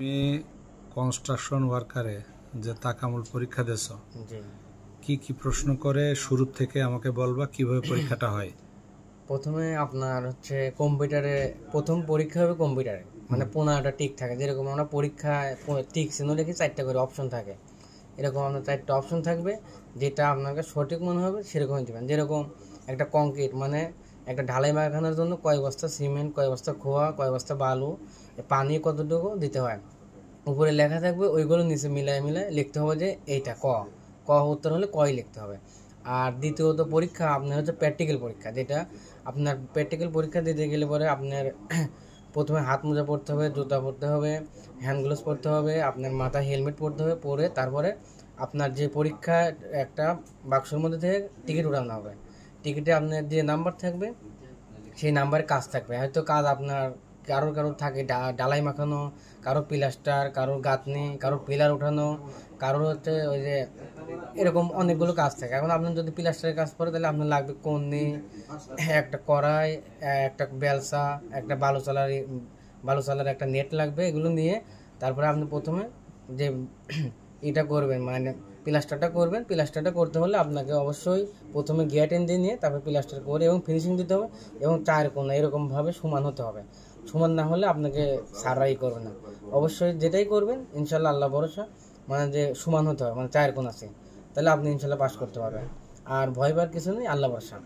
তুমি কনস্ট্রাকশন ওয়ার্কারে যে তাকামুল পরীক্ষা দেছ, জি। কি কি প্রশ্ন করে শুরু থেকে আমাকে বলবা, কিভাবে পরীক্ষাটা হয়? প্রথমে আপনার হচ্ছে কম্পিউটারে প্রথম পরীক্ষা হবে কম্পিউটারে, মানে 15টা টিক থাকে। যেরকম আমরা পরীক্ষায় টিক চিহ্ন লিখে 4টা করে অপশন থাকে, এরকম আপনার 4টা অপশন থাকবে। যেটা আপনাকে সঠিক মনে হবে সেরকমই দেবেন। যেরকম একটা কংক্রিট মানে একটা ঢালাই মাখানোর জন্য কয় বস্তা সিমেন্ট, কয় বস্তা খোয়া, কয় বস্তা বালু, পানি কতটুকু দিতে হয় উপরে লেখা থাকবে। ওইগুলো নিচে মিলায় মিলায় লিখতে হবে যে এইটা ক ক উত্তর হলে কই লিখতে হবে। আর দ্বিতীয়ত পরীক্ষা আপনার হচ্ছে প্র্যাকটিক্যাল পরীক্ষা, যেটা আপনার প্র্যাকটিক্যাল পরীক্ষা দিতে গেলে পরে আপনার প্রথমে হাত মোজা পরতে হবে, জুতা পরতে হবে, হ্যান্ড গ্লোভস পরতে হবে, আপনার মাথায় হেলমেট পরতে হবে। পরে তারপরে আপনার যে পরীক্ষা একটা বাক্সের মধ্যে থেকে টিকিট উঠানো হবে। টিকিটে আপনার যে নাম্বার থাকবে সেই নাম্বারে কাজ থাকবে। হয়তো কাজ আপনার কারোর থাকে ডালাই মাখানো, কারো প্লাস্টার, কারোর গাঁথনি, কারোর পিলার উঠানো, কারোর হচ্ছে ওই যে এরকম অনেকগুলো কাজ থাকে। এখন আপনার যদি প্লাস্টারের কাজ পড়ে তাহলে আপনার লাগবে কন্নি, একটা কড়াই, একটা বেলসা, একটা বালু চালার একটা নেট লাগবে। এগুলো নিয়ে তারপরে আপনি প্রথমে যে এটা করবেন, মানে প্লাস্টারটা করবেন। প্লাস্টারটা করতে হলে আপনাকে অবশ্যই প্রথমে গিয়াটেন দিয়ে নিয়ে তারপর প্লাস্টার করে এবং ফিনিশিং দিতে হবে। এবং চার কোণা এরকমভাবে সমান হতে হবে। সমান না হলে আপনাকে সারাই করবে না। অবশ্যই যেটাই করবেন ইনশাল্লাহ আল্লাহ ভরসা, মানে যে সমান হতে হবে, মানে চার কোণ আছে, তাহলে আপনি ইনশাল্লাহ পাস করতে পারবেন। আর ভয় পাওয়ার কিছু নেই, আল্লাহ ভরসা।